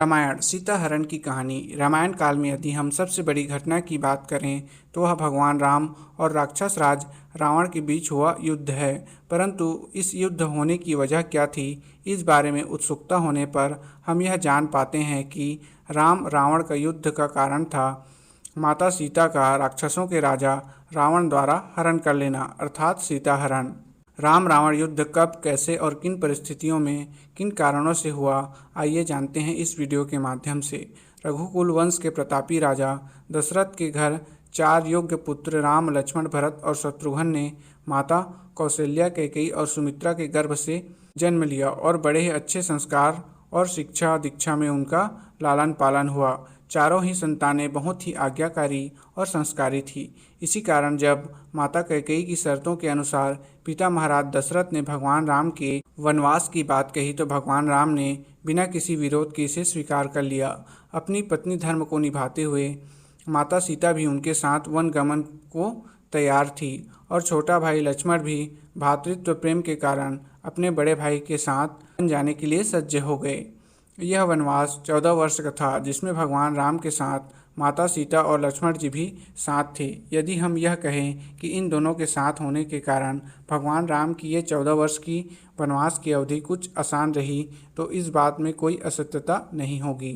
रामायण सीता हरण की कहानी। रामायण काल में यदि हम सबसे बड़ी घटना की बात करें तो वह भगवान राम और राक्षस राज रावण के बीच हुआ युद्ध है। परंतु इस युद्ध होने की वजह क्या थी, इस बारे में उत्सुकता होने पर हम यह जान पाते हैं कि राम रावण का युद्ध का कारण था माता सीता का राक्षसों के राजा रावण द्वारा हरण कर लेना, अर्थात सीता हरण। राम रावण युद्ध कब, कैसे और किन परिस्थितियों में, किन कारणों से हुआ, आइए जानते हैं इस वीडियो के माध्यम से। रघुकुल वंश के प्रतापी राजा दशरथ के घर 4 योग्य पुत्र राम, लक्ष्मण, भरत और शत्रुघ्न ने माता कौशल्या, कैकेयी और सुमित्रा के गर्भ से जन्म लिया और बड़े ही अच्छे संस्कार और शिक्षा दीक्षा में उनका लालन पालन हुआ। चारों ही संतानें बहुत ही आज्ञाकारी और संस्कारी थी। इसी कारण जब माता कैकेयी की शर्तों के अनुसार पिता महाराज दशरथ ने भगवान राम के वनवास की बात कही तो भगवान राम ने बिना किसी विरोध के इसे स्वीकार कर लिया। अपनी पत्नी धर्म को निभाते हुए माता सीता भी उनके साथ वन गमन को तैयार थी और छोटा भाई लक्ष्मण भी भ्रातृत्व प्रेम के कारण अपने बड़े भाई के साथ वन जाने के लिए सज्ज हो गए। यह वनवास 14 वर्ष का था, जिसमें भगवान राम के साथ माता सीता और लक्ष्मण जी भी साथ थे। यदि हम यह कहें कि इन दोनों के साथ होने के कारण भगवान राम की ये 14 वर्ष की वनवास की अवधि कुछ आसान रही तो इस बात में कोई असत्यता नहीं होगी।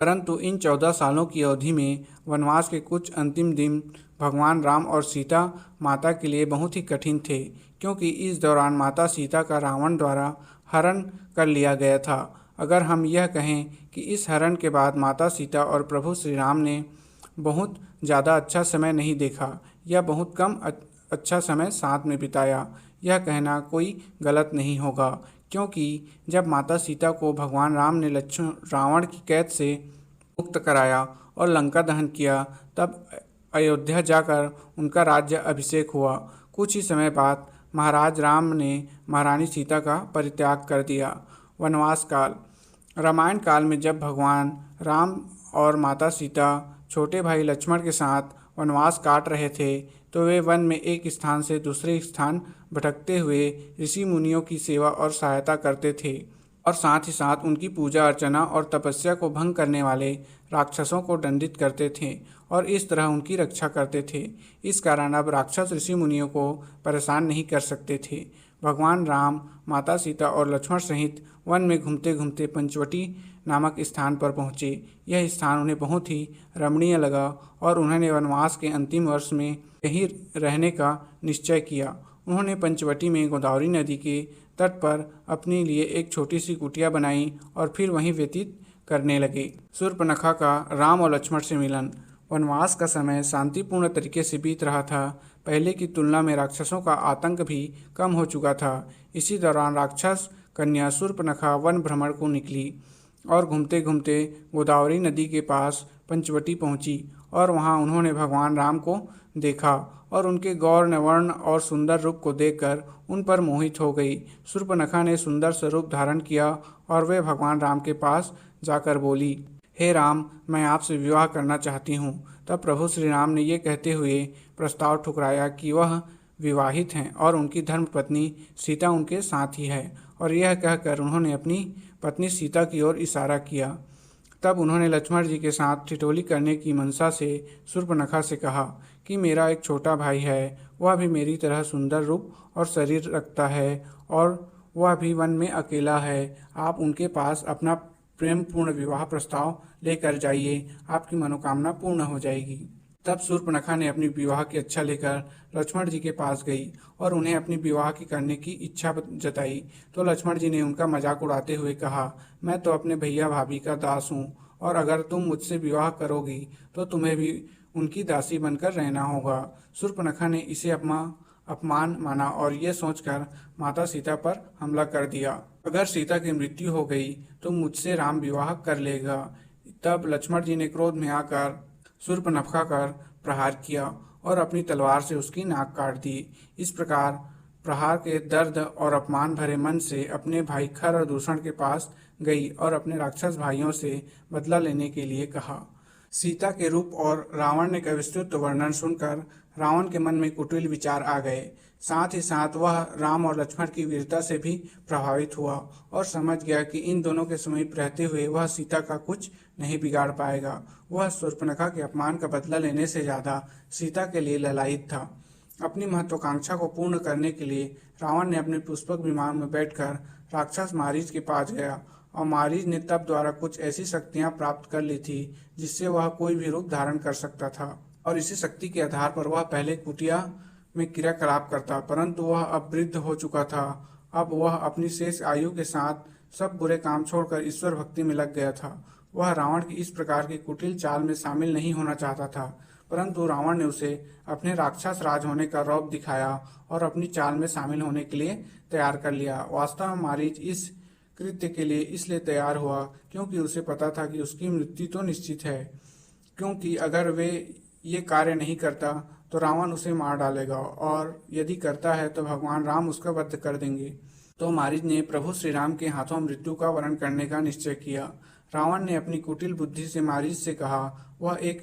परंतु इन 14 सालों की अवधि में वनवास के कुछ अंतिम दिन भगवान राम और सीता माता के लिए बहुत ही कठिन थे, क्योंकि इस दौरान माता सीता का रावण द्वारा हरण कर लिया गया था। अगर हम यह कहें कि इस हरण के बाद माता सीता और प्रभु श्री राम ने बहुत ज़्यादा अच्छा समय नहीं देखा या बहुत कम अच्छा समय साथ में बिताया, यह कहना कोई गलत नहीं होगा, क्योंकि जब माता सीता को भगवान राम ने रावण की कैद से मुक्त कराया और लंका दहन किया, तब अयोध्या जाकर उनका राज्य अभिषेक हुआ। कुछ ही समय बाद महाराज राम ने महारानी सीता का परित्याग कर दिया। वनवास काल। रामायण काल में जब भगवान राम और माता सीता छोटे भाई लक्ष्मण के साथ वनवास काट रहे थे तो वे वन में एक स्थान से दूसरे स्थान भटकते हुए ऋषि मुनियों की सेवा और सहायता करते थे और साथ ही साथ उनकी पूजा अर्चना और तपस्या को भंग करने वाले राक्षसों को दंडित करते थे और इस तरह उनकी रक्षा करते थे। इस कारण अब राक्षस ऋषि मुनियों को परेशान नहीं कर सकते थे। भगवान राम, माता सीता और लक्ष्मण सहित वन में घूमते घूमते पंचवटी नामक स्थान पर पहुँचे। यह स्थान उन्हें बहुत ही रमणीय लगा और उन्होंने वनवास के अंतिम वर्ष में यहीं रहने का निश्चय किया। उन्होंने पंचवटी में गोदावरी नदी के तट पर अपने लिए एक छोटी सी कुटिया बनाई और फिर वहीं व्यतीत करने लगे। शूर्पणखा का राम और लक्ष्मण से मिलन। वनवास का समय शांतिपूर्ण तरीके से बीत रहा था। पहले की तुलना में राक्षसों का आतंक भी कम हो चुका था। इसी दौरान राक्षस कन्या शूर्पणखा वन भ्रमण को निकली और घूमते घूमते गोदावरी नदी के पास पंचवटी पहुंची और वहां उन्होंने भगवान राम को देखा और उनके गौर नवर्ण और सुंदर रूप को देखकर उन पर मोहित हो गई। शूर्पणखा ने सुंदर स्वरूप धारण किया और वे भगवान राम के पास जाकर बोली, हे राम, मैं आपसे विवाह करना चाहती हूँ। तब प्रभु श्री राम ने ये कहते हुए प्रस्ताव ठुकराया कि वह विवाहित हैं और उनकी धर्मपत्नी सीता उनके साथ ही है, और यह कहकर उन्होंने अपनी पत्नी सीता की ओर इशारा किया। तब उन्होंने लक्ष्मण जी के साथ ठिठोली करने की मंशा से शूर्पणखा से कहा कि मेरा एक छोटा भाई है, वह भी मेरी तरह सुंदर रूप और शरीर रखता है और वह भी वन में अकेला है। आप उनके पास अपना प्रेम पूर्ण विवाह प्रस्ताव लेकर जाइए, आपकी मनोकामना पूर्ण हो जाएगी। तब शूर्पणखा ने अपनी विवाह की इच्छा लेकर लक्ष्मण जी के पास गई और उन्हें अपनी विवाह की करने की इच्छा जताई तो लक्ष्मण जी ने उनका मजाक उड़ाते हुए कहा, मैं तो अपने भैया भाभी का दास हूँ और अगर तुम मुझसे विवाह करोगी तो तुम्हें भी उनकी दासी बनकर रहना होगा। शूर्पणखा ने इसे अपमान माना और ये सोचकर माता सीता पर हमला कर दिया, अगर सीता की मृत्यु हो गई तो मुझसे राम विवाह कर लेगा। तब लक्ष्मण जी ने क्रोध में आकर शूर्पणखा कर प्रहार किया और अपनी तलवार से उसकी नाक काट दी। इस प्रकार प्रहार के दर्द और अपमान भरे मन से अपने भाई खर और दूषण के पास गई और अपने राक्षस भाइयों से बदला लेने के लिए कहा। सीता के रूप और रावण का विस्तृत वर्णन सुनकर रावण के मन में कुटिल विचार आ गए। साथ ही साथ वह राम और लक्ष्मण की वीरता से भी प्रभावित हुआ और समझ गया कि इन दोनों के समीप रहते हुए वह सीता का कुछ नहीं बिगाड़ पाएगा। वह शूर्पणखा के अपमान का बदला लेने से ज्यादा सीता के लिए ललायित था। अपनी महत्वाकांक्षा को पूर्ण करने के लिए रावण ने अपने पुष्पक विमान में बैठकर राक्षस मारीच के पास गया और मारीच ने तप द्वारा कुछ ऐसी शक्तियां प्राप्त कर ली थी जिससे वह कोई भी रूप धारण कर सकता था और इसी शक्ति के आधार पर वह पहले कुटिया में क्रियाकलाप करता, परंतु वह अब वृद्ध हो चुका था। अब वह अपनी शेष आयु के साथ सब बुरे काम छोड़कर ईश्वर भक्ति में लग गया था। वह रावण की इस प्रकार की कुटिल चाल में शामिल नहीं होना चाहता था, परंतु रावण ने उसे अपने राक्षस राज होने का रौब दिखाया और अपनी चाल में शामिल होने के लिए तैयार कर लिया। वास्तव में मारीच इस कृत्य के लिए इसलिए तैयार हुआ क्योंकि उसे पता था कि उसकी मृत्यु तो निश्चित है, क्योंकि अगर वे ये कार्य नहीं करता तो रावण उसे मार डालेगा और यदि करता है तो भगवान राम उसका वध कर देंगे। तो मारीच ने प्रभु श्री राम के हाथों मृत्यु का वरण करने का निश्चय किया। रावण ने अपनी कुटिल बुद्धि से मारीच से कहा वह एक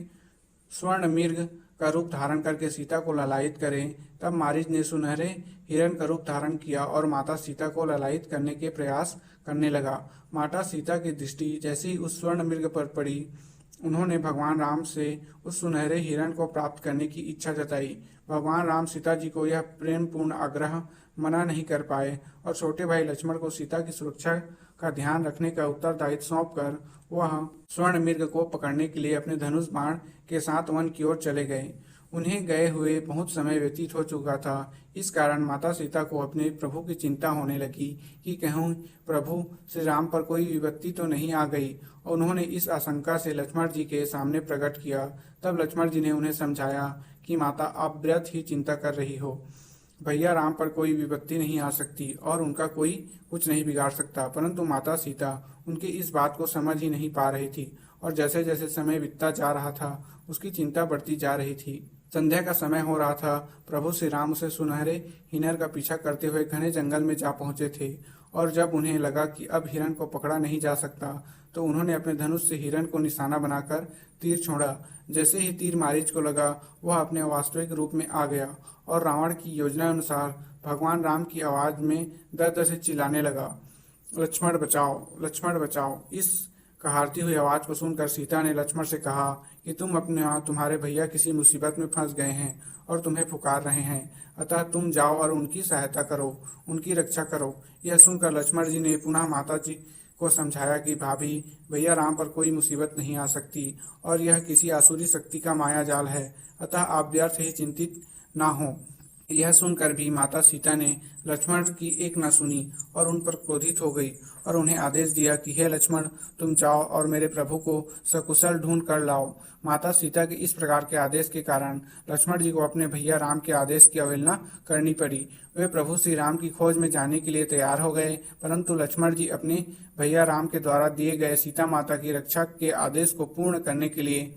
स्वर्ण मृग का रूप धारण करके सीता को ललायित करे। तब मारीच ने सुनहरे हिरण का रूप धारण किया और माता सीता को ललायित करने के प्रयास करने लगा। माता सीता की दृष्टि जैसे ही उस स्वर्ण मृग पर पड़ी, उन्होंने भगवान राम से उस सुनहरे हिरण को प्राप्त करने की इच्छा जताई। भगवान राम सीता जी को यह प्रेम पूर्ण आग्रह मना नहीं कर पाए और छोटे भाई लक्ष्मण को सीता की सुरक्षा का ध्यान रखने का उत्तरदायित्व सौंपकर वह स्वर्ण मृग को पकड़ने के लिए अपने धनुष बाण के साथ वन की ओर चले गए। उन्हें गए हुए बहुत समय व्यतीत हो चुका था। इस कारण माता सीता को अपने प्रभु की चिंता होने लगी कि कहीं प्रभु श्री राम पर कोई विपत्ति तो नहीं आ गई, और उन्होंने इस आशंका से लक्ष्मण जी के सामने प्रकट किया। तब लक्ष्मण जी ने उन्हें समझाया कि माता आप व्यर्थ ही चिंता कर रही हो। भैया राम पर कोई विपत्ति नहीं आ सकती और उनका कोई कुछ नहीं बिगाड़ सकता। परंतु माता सीता उनकी इस बात को समझ ही नहीं पा रही थी और जैसे जैसे समय बीतता जा रहा था उसकी चिंता बढ़ती जा रही थी। संध्या का समय हो रहा था। प्रभु श्री राम उसे सुनहरे हिरण का पीछा करते हुए घने जंगल में जा पहुंचे थे और जब उन्हें लगा कि अब हिरण को पकड़ा नहीं जा सकता तो उन्होंने अपने धनुष से हिरण को निशाना बनाकर तीर छोड़ा। जैसे ही तीर मारीच को लगा वह अपने वास्तविक रूप में आ गया और रावण की योजना अनुसार भगवान राम की आवाज में दर्द से चिल्लाने लगा, लक्ष्मण बचाओ, लक्ष्मण बचाओ। इस कहारती हुई आवाज को सुनकर सीता ने लक्ष्मण से कहा कि तुम्हारे भैया किसी मुसीबत में फंस गए हैं और तुम्हें पुकार रहे हैं, अतः तुम जाओ और उनकी सहायता करो, उनकी रक्षा करो। यह सुनकर लक्ष्मण जी ने पुनः माता जी को समझाया कि भाभी, भैया राम पर कोई मुसीबत नहीं आ सकती और यह किसी आसुरी शक्ति का माया जाल है, अतः आप व्यर्थ ही चिंतित ना हो। यह सुनकर भी माता सीता ने लक्ष्मण की एक न सुनी और उन पर क्रोधित हो गई और उन्हें आदेश दिया कि हे लक्ष्मण, तुम जाओ और मेरे प्रभु को सकुशल ढूंढ कर लाओ। माता सीता के इस प्रकार के आदेश के कारण लक्ष्मण जी को अपने भैया राम के आदेश की अवहेलना करनी पड़ी। वे प्रभु श्री राम की खोज में जाने के लिए तैयार हो गए, परंतु लक्ष्मण जी अपने भैया राम के द्वारा दिए गए सीता माता की रक्षा के आदेश को पूर्ण करने के लिए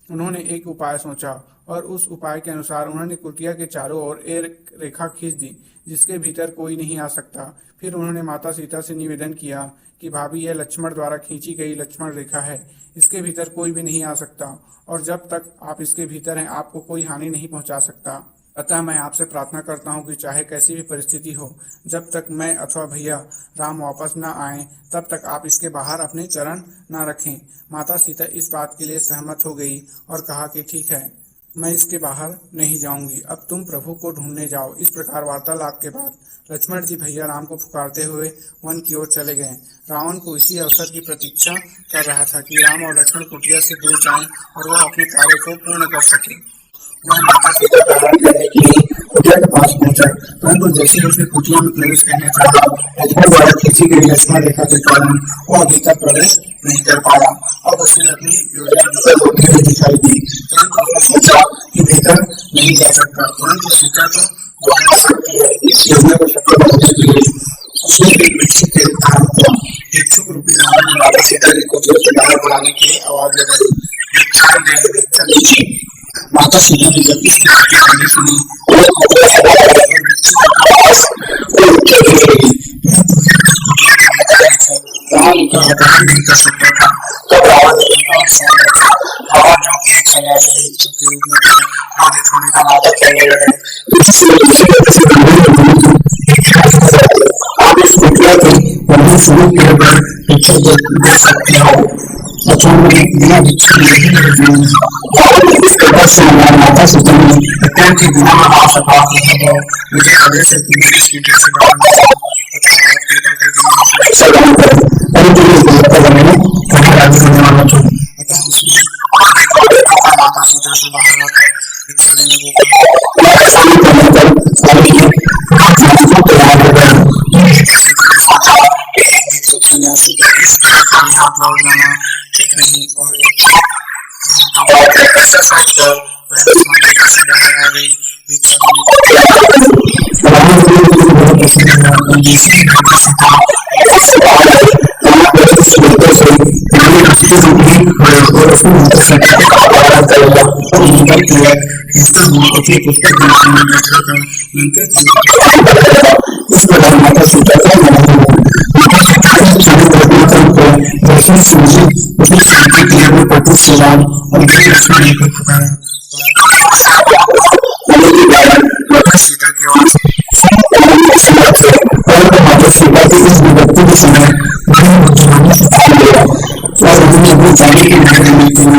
उन्होंने एक उपाय सोचा और उस उपाय के अनुसार उन्होंने कुटिया के चारों ओर एक रेखा खींच दी जिसके भीतर कोई नहीं आ सकता। फिर उन्होंने माता सीता से निवेदन किया कि भाभी, यह लक्ष्मण द्वारा खींची गई लक्ष्मण रेखा है, इसके भीतर कोई भी नहीं आ सकता और जब तक आप इसके भीतर हैं आपको कोई हानि नहीं पहुंचा सकता। अतः मैं आपसे प्रार्थना करता हूं कि चाहे कैसी भी परिस्थिति हो, जब तक मैं अथवा भैया राम वापस न आए तब तक आप इसके बाहर अपने चरण न रखें। माता सीता इस बात के लिए सहमत हो गई और कहा कि ठीक है, मैं इसके बाहर नहीं जाऊंगी, अब तुम प्रभु को ढूंढने जाओ। इस प्रकार वार्तालाप के बाद लक्ष्मण जी भैया राम को पुकारते हुए वन की ओर चले गए। रावण को इसी अवसर की प्रतीक्षा कर रहा था कि राम और लक्ष्मण कुटिया से दूर जाएं और वह अपने कार्य को पूर्ण कर सके। वह माता सीता का आहार करने के लिए कुटिया के पास पहुंचा, परंतु जैसे ही उसने कुटिया में प्रवेश करना चाहा, लक्ष्मण द्वारा खींची गई लक्ष्मण रेखा के कारण वह भीतर प्रवेश नहीं कर पाया। अब उसे अपनी योजना विफल होती हुई दिखाई दी, परंतु उसने सोचा कि भीतर नहीं जा सकता, परंतु सीता तो जा सकती है। इस योजना को सफल बनाने के लिए उसने एक भिक्षुक के धारण किया। भिक्षुक रूपी रावण ने माता सीता की कुटिया से बाहर बुलाने के लिए आवाज लगाई, भिक्षा दे, भिक्षा दीजिए। माता सीता ने जब इस तरह की आवाज सुनी और कुटिया से बाहर आकर भिक्षुक के पास उनके लिए गई, रावण उनका हटान नहीं कर सकता था। तब रावण ने आप इस प्रक्रिया को लंबी शुरू कर पिक्चर दे सकते हो। बच्चों में बिना विच्छेद नहीं रहते और इस प्रकार से हमारे माता पिता ने अत्यंत ही गुना आ सका है। मुझे आगे से मेरी स्पीड से परंतु इस बात का मैंने कहीं राज्य करने वाला था। हमारे सामने करने पर सारे को तैयार हो गए। इस प्रकार माता सीता जैसे सूजी उसे शांति के लिए वो पति श्री राम और फिर लक्ष्मण को पुकारा। माता सीता की ओर से माता सीता की इस विभक्ति के समय बड़ी बुद्धिमानी से काम लिया और उन्होंने अपनी जाने के नगर में माता सीता